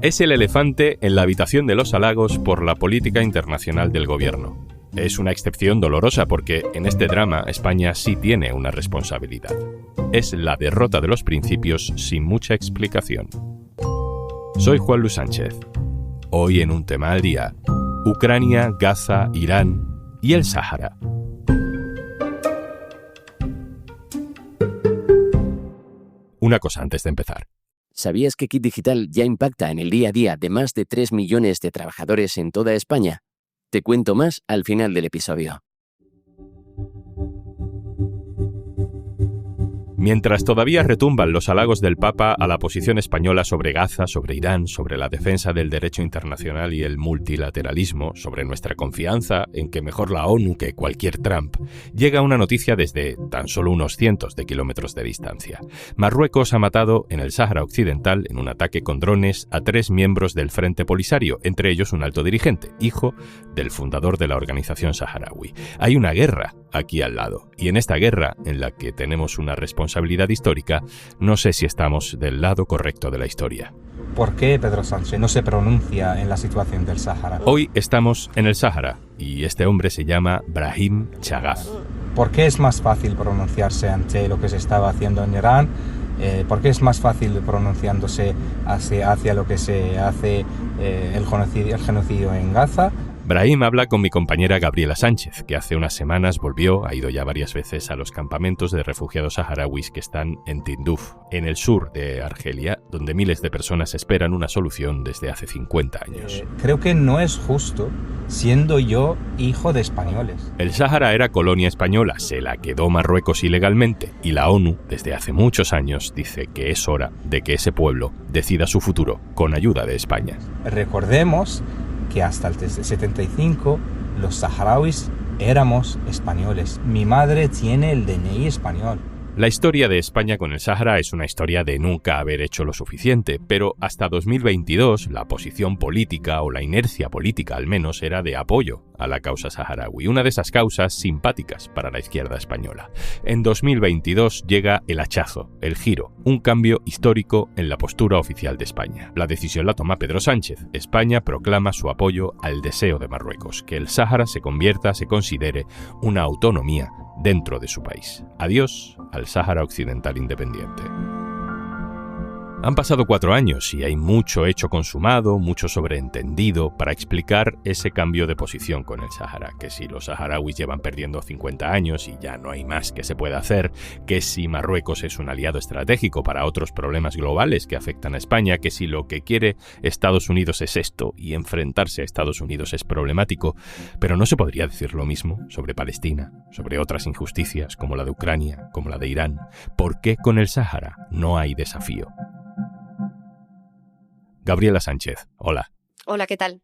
Es el elefante en la habitación de los halagos por la política internacional del gobierno. Es una excepción dolorosa porque en este drama España sí tiene una responsabilidad. Es la derrota de los principios sin mucha explicación. Soy Juan Luis Sánchez. Hoy en Un Tema al Día: Ucrania, Gaza, Irán y el Sáhara. Una cosa antes de empezar. ¿Sabías que Kit Digital ya impacta en el día a día de más de 3 millones de trabajadores en toda España? Te cuento más al final del episodio. Mientras todavía retumban los halagos del Papa a la posición española sobre Gaza, sobre Irán, sobre la defensa del derecho internacional y el multilateralismo, sobre nuestra confianza en que mejor la ONU que cualquier Trump, llega una noticia desde tan solo unos cientos de kilómetros de distancia. Marruecos ha matado en el Sáhara Occidental, en un ataque con drones, a 3 miembros del Frente Polisario, entre ellos un alto dirigente, hijo del fundador de la organización saharaui. Hay una guerra aquí al lado, y en esta guerra, en la que tenemos una responsabilidad histórica, no sé si estamos del lado correcto de la historia. ¿Por qué Pedro Sánchez no se pronuncia en la situación del Sáhara? Hoy estamos en el Sáhara y este hombre se llama Brahim Chagaf. ¿Por qué es más fácil pronunciarse ante lo que se estaba haciendo en Irán? ¿Por qué es más fácil pronunciándose hacia lo que se hace el genocidio en Gaza? Brahim habla con mi compañera Gabriela Sánchez, que hace unas semanas ha ido ya varias veces a los campamentos de refugiados saharauis que están en Tinduf, en el sur de Argelia, donde miles de personas esperan una solución desde hace 50 años. Creo que no es justo, siendo yo hijo de españoles. El Sáhara era colonia española, se la quedó Marruecos ilegalmente, y la ONU, desde hace muchos años, dice que es hora de que ese pueblo decida su futuro con ayuda de España. Recordemos que hasta el 75 los saharauis éramos españoles. Mi madre tiene el DNI español. La historia de España con el Sáhara es una historia de nunca haber hecho lo suficiente, pero hasta 2022 la posición política, o la inercia política al menos, era de apoyo a la causa saharaui, una de esas causas simpáticas para la izquierda española. En 2022 llega el hachazo, el giro, un cambio histórico en la postura oficial de España. La decisión la toma Pedro Sánchez. España proclama su apoyo al deseo de Marruecos, que el Sáhara se considere una autonomía dentro de su país. Adiós al Sáhara Occidental independiente. Han pasado 4 años y hay mucho hecho consumado, mucho sobreentendido para explicar ese cambio de posición con el Sáhara, que si los saharauis llevan perdiendo 50 años y ya no hay más que se pueda hacer, que si Marruecos es un aliado estratégico para otros problemas globales que afectan a España, que si lo que quiere Estados Unidos es esto y enfrentarse a Estados Unidos es problemático, pero no se podría decir lo mismo sobre Palestina, sobre otras injusticias como la de Ucrania, como la de Irán. ¿Por qué con el Sáhara no hay desafío? Gabriela Sánchez, hola. Hola, ¿qué tal?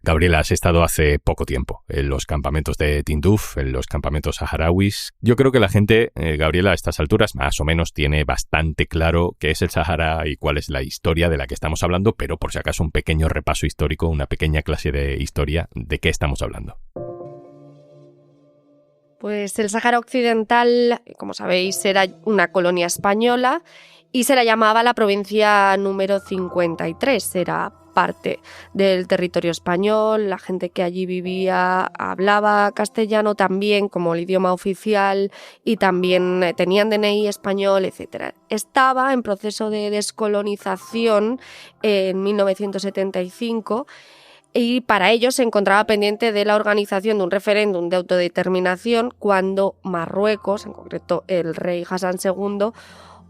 Gabriela, has estado hace poco tiempo en los campamentos de Tinduf, en los campamentos saharauis. Yo creo que la gente, Gabriela, a estas alturas más o menos tiene bastante claro qué es el Sáhara y cuál es la historia de la que estamos hablando, pero por si acaso un pequeño repaso histórico, una pequeña clase de historia, ¿de qué estamos hablando? Pues el Sáhara Occidental, como sabéis, era una colonia española y se la llamaba la provincia número 53. Era parte del territorio español, la gente que allí vivía hablaba castellano también como el idioma oficial y también tenían DNI español, etc. Estaba en proceso de descolonización en 1975 y para ello se encontraba pendiente de la organización de un referéndum de autodeterminación cuando Marruecos, en concreto el rey Hassan II,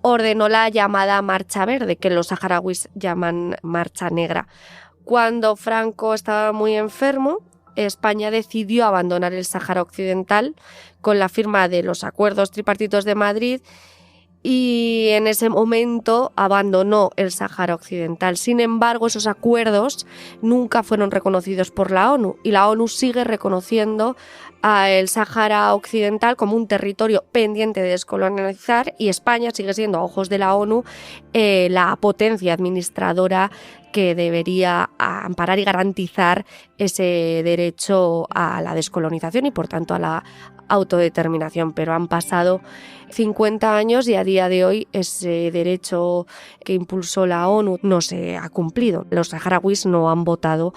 ordenó la llamada Marcha Verde, que los saharauis llaman Marcha Negra. Cuando Franco estaba muy enfermo, España decidió abandonar el Sáhara Occidental con la firma de los acuerdos tripartitos de Madrid y en ese momento abandonó el Sáhara Occidental. Sin embargo, esos acuerdos nunca fueron reconocidos por la ONU y la ONU sigue reconociendo al Sáhara Occidental como un territorio pendiente de descolonizar y España sigue siendo, a ojos de la ONU, la potencia administradora que debería amparar y garantizar ese derecho a la descolonización y, por tanto, a autodeterminación, pero han pasado 50 años y a día de hoy ese derecho que impulsó la ONU no se ha cumplido. Los saharauis no han votado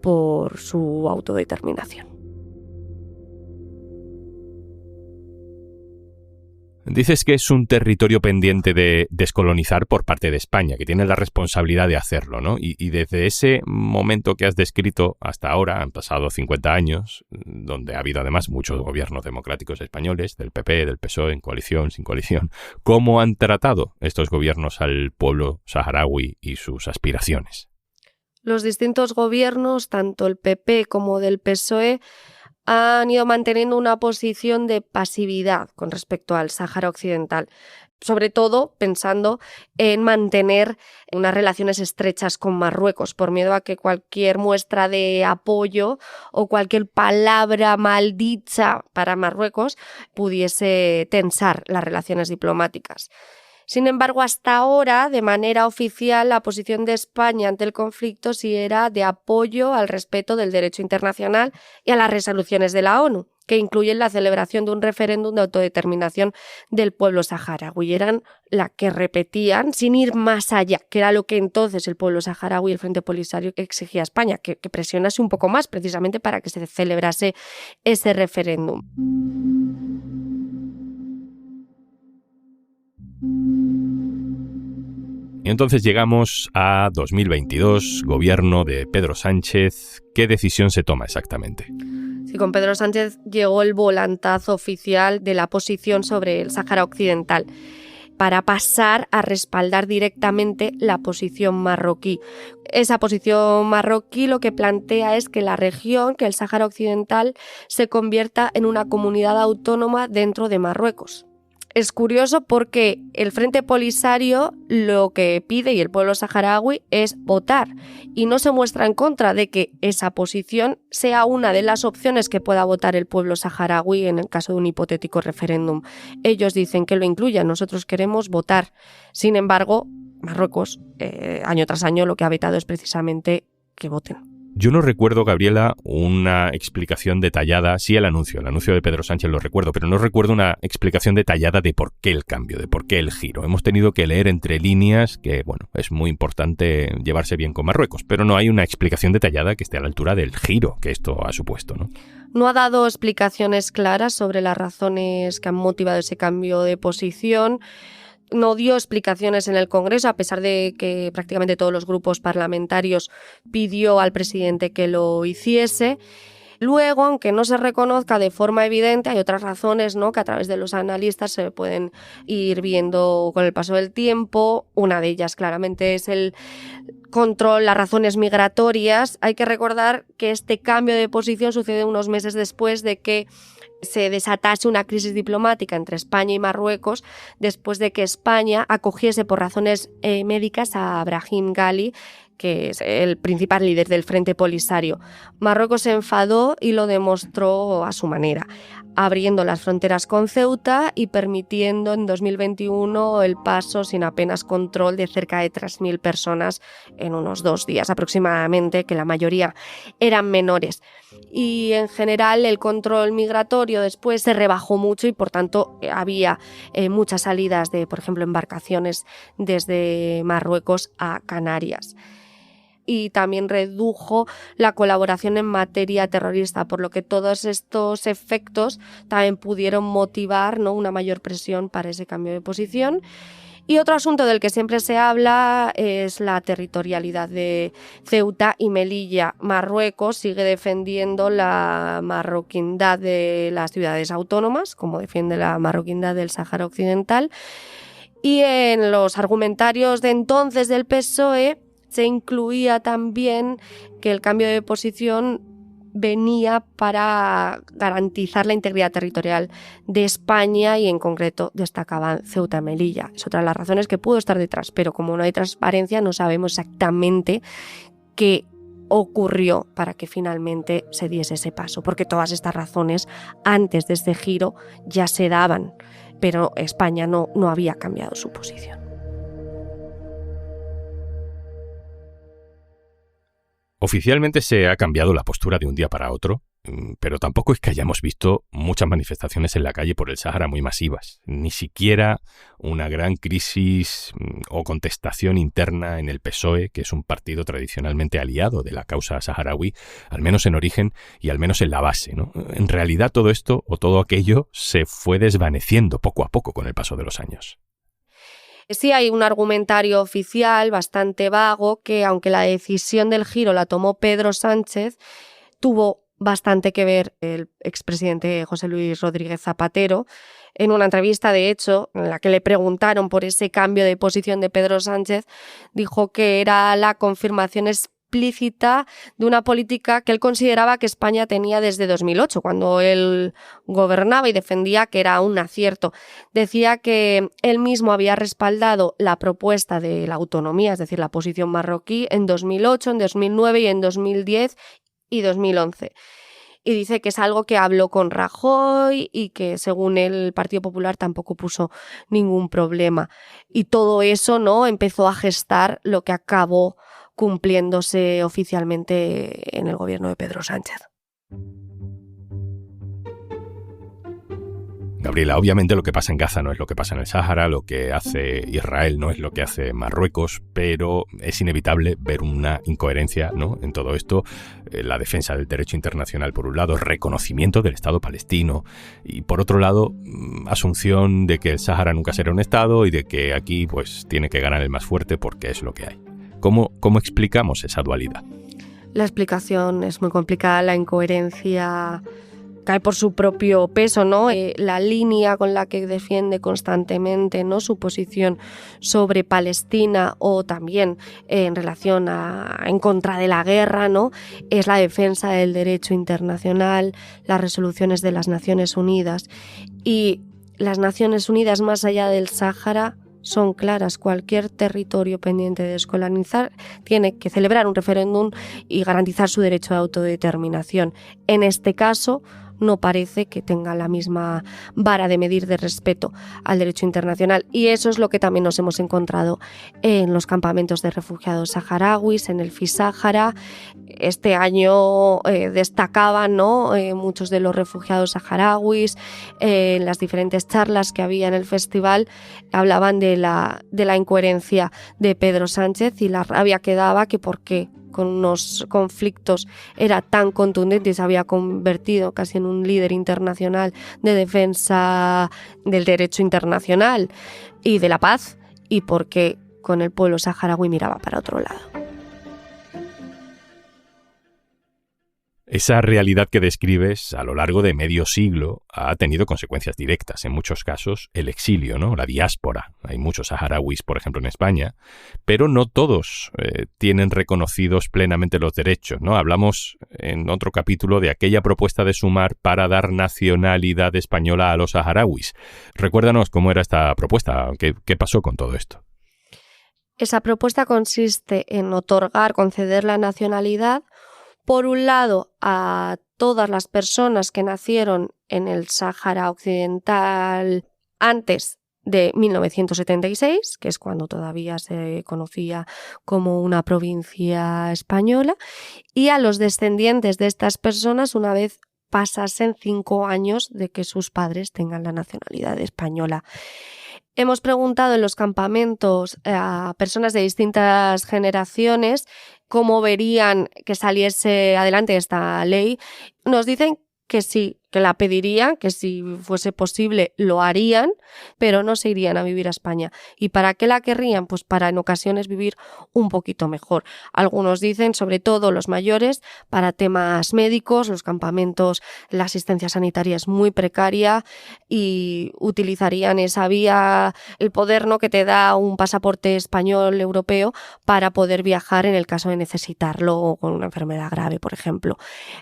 por su autodeterminación. Dices que es un territorio pendiente de descolonizar por parte de España, que tiene la responsabilidad de hacerlo, ¿no? Y desde ese momento que has descrito hasta ahora, han pasado 50 años, donde ha habido además muchos gobiernos democráticos españoles, del PP, del PSOE, en coalición, sin coalición. ¿Cómo han tratado estos gobiernos al pueblo saharaui y sus aspiraciones? Los distintos gobiernos, tanto el PP como del PSOE, han ido manteniendo una posición de pasividad con respecto al Sáhara Occidental, sobre todo pensando en mantener unas relaciones estrechas con Marruecos, por miedo a que cualquier muestra de apoyo o cualquier palabra maldicha para Marruecos pudiese tensar las relaciones diplomáticas. Sin embargo, hasta ahora, de manera oficial, la posición de España ante el conflicto sí era de apoyo al respeto del derecho internacional y a las resoluciones de la ONU, que incluyen la celebración de un referéndum de autodeterminación del pueblo saharaui. Eran la que repetían, sin ir más allá, que era lo que entonces el pueblo saharaui y el Frente Polisario exigía a España, que presionase un poco más precisamente para que se celebrase ese referéndum. Y entonces llegamos a 2022, gobierno de Pedro Sánchez. ¿Qué decisión se toma exactamente? Sí, con Pedro Sánchez llegó el volantazo oficial de la posición sobre el Sáhara Occidental para pasar a respaldar directamente la posición marroquí. Esa posición marroquí lo que plantea es que la región, que el Sáhara Occidental, se convierta en una comunidad autónoma dentro de Marruecos. Es curioso porque el Frente Polisario lo que pide y el pueblo saharaui es votar y no se muestra en contra de que esa posición sea una de las opciones que pueda votar el pueblo saharaui en el caso de un hipotético referéndum. Ellos dicen que lo incluyan, nosotros queremos votar. Sin embargo, Marruecos, año tras año, lo que ha vetado es precisamente que voten. Yo no recuerdo, Gabriela, una explicación detallada, sí el anuncio de Pedro Sánchez lo recuerdo, pero no recuerdo una explicación detallada de por qué el cambio, de por qué el giro. Hemos tenido que leer entre líneas que, bueno, es muy importante llevarse bien con Marruecos, pero no hay una explicación detallada que esté a la altura del giro que esto ha supuesto, ¿no? No ha dado explicaciones claras sobre las razones que han motivado ese cambio de posición. No dio explicaciones en el Congreso, a pesar de que prácticamente todos los grupos parlamentarios pidió al presidente que lo hiciese. Luego, aunque no se reconozca de forma evidente, hay otras razones, ¿no?, que a través de los analistas se pueden ir viendo con el paso del tiempo. Una de ellas claramente es el control, las razones migratorias. Hay que recordar que este cambio de posición sucede unos meses después de que se desatase una crisis diplomática entre España y Marruecos después de que España acogiese por razones médicas a Brahim Ghali, que es el principal líder del Frente Polisario. Marruecos se enfadó y lo demostró a su manera, abriendo las fronteras con Ceuta y permitiendo en 2021 el paso sin apenas control de cerca de 3.000 personas en unos 2 días aproximadamente, que la mayoría eran menores. Y en general el control migratorio después se rebajó mucho y por tanto había muchas salidas de, por ejemplo, embarcaciones desde Marruecos a Canarias. Y también redujo la colaboración en materia terrorista, por lo que todos estos efectos también pudieron motivar, ¿no?, una mayor presión para ese cambio de posición. Y otro asunto del que siempre se habla es la territorialidad de Ceuta y Melilla. Marruecos sigue defendiendo la marroquindad de las ciudades autónomas, como defiende la marroquindad del Sáhara Occidental. Y en los argumentarios de entonces del PSOE se incluía también que el cambio de posición venía para garantizar la integridad territorial de España y en concreto destacaban Ceuta y Melilla. Es otra de las razones que pudo estar detrás, pero como no hay transparencia no sabemos exactamente qué ocurrió para que finalmente se diese ese paso, porque todas estas razones antes de este giro ya se daban, pero España no había cambiado su posición. Oficialmente se ha cambiado la postura de un día para otro. pero tampoco es que hayamos visto muchas manifestaciones en la calle por el Sáhara muy masivas, ni siquiera una gran crisis o contestación interna en el PSOE, que es un partido tradicionalmente aliado de la causa saharaui, al menos en origen y al menos en la base, ¿no? En realidad todo esto o todo aquello se fue desvaneciendo poco a poco con el paso de los años. Sí hay un argumentario oficial bastante vago que, aunque la decisión del giro la tomó Pedro Sánchez, tuvo bastante que ver el expresidente José Luis Rodríguez Zapatero. En una entrevista, de hecho, en la que le preguntaron por ese cambio de posición de Pedro Sánchez, dijo que era la confirmación explícita de una política que él consideraba que España tenía desde 2008, cuando él gobernaba, y defendía que era un acierto. Decía que él mismo había respaldado la propuesta de la autonomía, es decir, la posición marroquí, en 2008, en 2009 y en 2010 y 2011. Y dice que es algo que habló con Rajoy y que, según el Partido Popular, tampoco puso ningún problema. Y todo eso, ¿no?, empezó a gestar lo que acabó cumpliéndose oficialmente en el gobierno de Pedro Sánchez. Gabriela, obviamente lo que pasa en Gaza no es lo que pasa en el Sáhara, lo que hace Israel no es lo que hace Marruecos, pero es inevitable ver una incoherencia, ¿no?, en todo esto. La defensa del derecho internacional por un lado, reconocimiento del Estado palestino y por otro lado, asunción de que el Sáhara nunca será un Estado y de que aquí pues tiene que ganar el más fuerte porque es lo que hay. ¿Cómo explicamos esa dualidad? La explicación es muy complicada, la incoherencia cae por su propio peso, ¿no? La línea con la que defiende constantemente, ¿no?, su posición sobre Palestina o también en relación en contra de la guerra, ¿no?, es la defensa del derecho internacional, las resoluciones de las Naciones Unidas. Y las Naciones Unidas, más allá del Sáhara, son claras. Cualquier territorio pendiente de descolonizar tiene que celebrar un referéndum y garantizar su derecho de autodeterminación. En este caso, no parece que tenga la misma vara de medir de respeto al derecho internacional. Y eso es lo que también nos hemos encontrado en los campamentos de refugiados saharauis, en el FISáhara. Este año destacaban, ¿no?, muchos de los refugiados saharauis. En las diferentes charlas que había en el festival hablaban de la incoherencia de Pedro Sánchez y la rabia que daba, que por qué con unos conflictos era tan contundente y se había convertido casi en un líder internacional de defensa del derecho internacional y de la paz, y porque con el pueblo saharaui miraba para otro lado. Esa realidad que describes a lo largo de medio siglo ha tenido consecuencias directas. En muchos casos, el exilio, ¿no?, la diáspora. Hay muchos saharauis, por ejemplo, en España, pero no todos tienen reconocidos plenamente los derechos, ¿no? Hablamos en otro capítulo de aquella propuesta de Sumar para dar nacionalidad española a los saharauis. Recuérdanos cómo era esta propuesta, qué pasó con todo esto. Esa propuesta consiste en conceder la nacionalidad, por un lado, a todas las personas que nacieron en el Sáhara Occidental antes de 1976, que es cuando todavía se conocía como una provincia española, y a los descendientes de estas personas una vez pasasen 5 años de que sus padres tengan la nacionalidad española. Hemos preguntado en los campamentos a personas de distintas generaciones cómo verían que saliese adelante esta ley. Nos dicen que sí, que la pedirían, que si fuese posible lo harían, pero no se irían a vivir a España. ¿Y para qué la querrían? Pues para en ocasiones vivir un poquito mejor. Algunos dicen, sobre todo los mayores, para temas médicos, los campamentos, la asistencia sanitaria es muy precaria y utilizarían esa vía, el poder, ¿no?, que te da un pasaporte español europeo para poder viajar en el caso de necesitarlo o con una enfermedad grave, por ejemplo.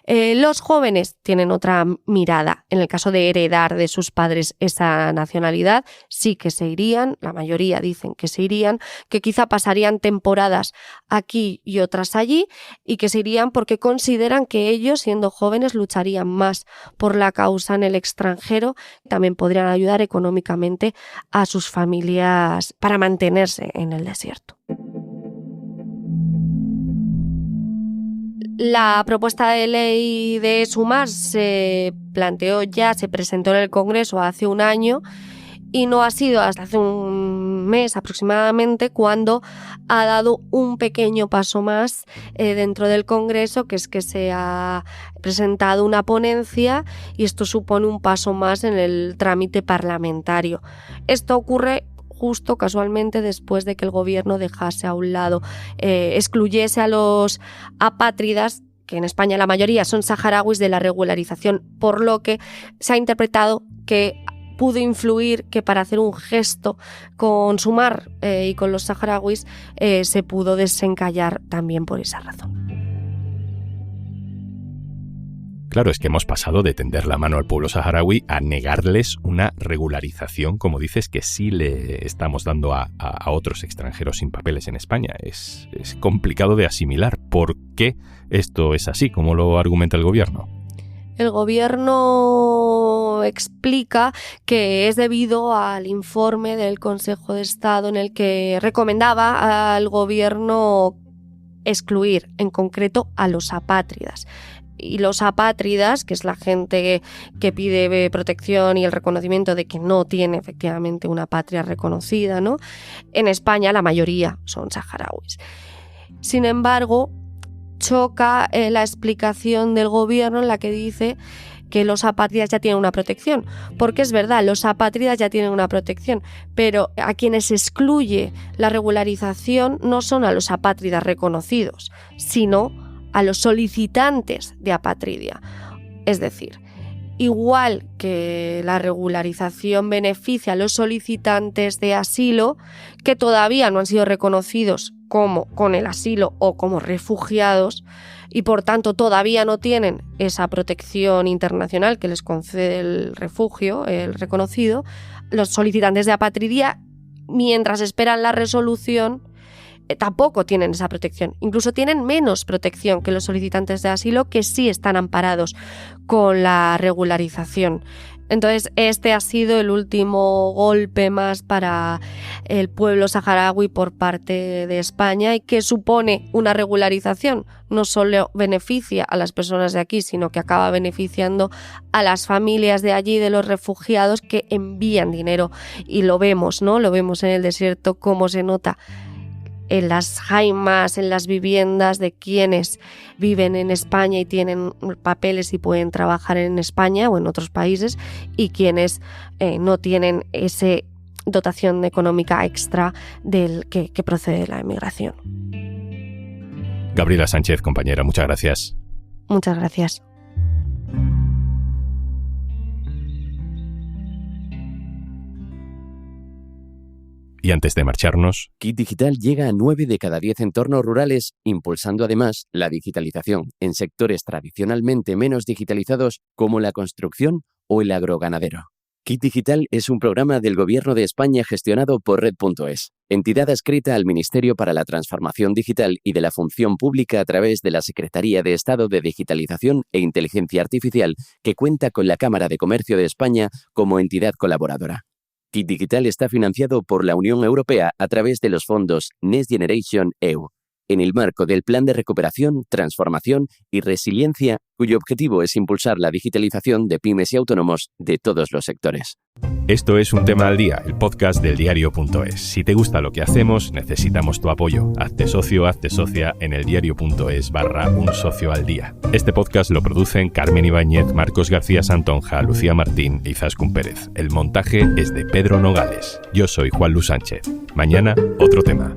Los jóvenes tienen otra mirada. En el caso de heredar de sus padres esa nacionalidad, sí que se irían, la mayoría dicen que se irían, que quizá pasarían temporadas aquí y otras allí, y que se irían porque consideran que ellos, siendo jóvenes, lucharían más por la causa en el extranjero, también podrían ayudar económicamente a sus familias para mantenerse en el desierto. La propuesta de ley de Sumar se presentó en el Congreso hace un año y no ha sido hasta hace un mes aproximadamente cuando ha dado un pequeño paso más dentro del Congreso, que es que se ha presentado una ponencia y esto supone un paso más en el trámite parlamentario. Esto ocurre justo casualmente después de que el gobierno dejase a un lado, excluyese a los apátridas, que en España la mayoría son saharauis, de la regularización, por lo que se ha interpretado que pudo influir que para hacer un gesto con Sumar y con los saharauis se pudo desencallar también por esa razón. Claro, es que hemos pasado de tender la mano al pueblo saharaui a negarles una regularización, como dices, que sí le estamos dando a otros extranjeros sin papeles en España. Es complicado de asimilar. ¿Por qué esto es así? ¿Cómo lo argumenta el gobierno? El gobierno explica que es debido al informe del Consejo de Estado en el que recomendaba al gobierno excluir en concreto a los apátridas. Y los apátridas, que es la gente que pide protección y el reconocimiento de que no tiene efectivamente una patria reconocida, ¿no? En España la mayoría son saharauis. Sin embargo, choca la explicación del gobierno en la que dice que los apátridas ya tienen una protección, porque es verdad, los apátridas ya tienen una protección, pero a quienes excluye la regularización no son a los apátridas reconocidos, sino a los solicitantes de apatridia. Es decir, igual que la regularización beneficia a los solicitantes de asilo que todavía no han sido reconocidos como con el asilo o como refugiados y por tanto todavía no tienen esa protección internacional que les concede el refugio, el reconocido, los solicitantes de apatridia, mientras esperan la resolución, tampoco tienen esa protección. Incluso tienen menos protección que los solicitantes de asilo que sí están amparados con la regularización. Entonces, este ha sido el último golpe más para el pueblo saharaui por parte de España y que supone una regularización. No solo beneficia a las personas de aquí, sino que acaba beneficiando a las familias de allí, de los refugiados que envían dinero. Y lo vemos, ¿no? Lo vemos en el desierto, cómo se nota en las jaimas, en las viviendas de quienes viven en España y tienen papeles y pueden trabajar en España o en otros países, y quienes no tienen esa dotación económica extra del que procede de la emigración. Gabriela Sánchez, compañera, muchas gracias. Muchas gracias. Y antes de marcharnos, Kit Digital llega a 9 de cada 10 entornos rurales, impulsando además la digitalización en sectores tradicionalmente menos digitalizados como la construcción o el agroganadero. Kit Digital es un programa del Gobierno de España gestionado por Red.es, entidad adscrita al Ministerio para la Transformación Digital y de la Función Pública a través de la Secretaría de Estado de Digitalización e Inteligencia Artificial, que cuenta con la Cámara de Comercio de España como entidad colaboradora. Kit Digital está financiado por la Unión Europea a través de los fondos Next Generation EU, en el marco del Plan de Recuperación, Transformación y Resiliencia, cuyo objetivo es impulsar la digitalización de pymes y autónomos de todos los sectores. Esto es Un Tema al Día, el podcast del diario.es. Si te gusta lo que hacemos, necesitamos tu apoyo. Hazte socio, hazte socia en eldiario.es/Un Socio al Día. Este podcast lo producen Carmen Ibáñez, Marcos García Santonja, Lucía Martín e Izaskun Pérez. El montaje es de Pedro Nogales. Yo soy Juan Luis Sánchez. Mañana, otro tema.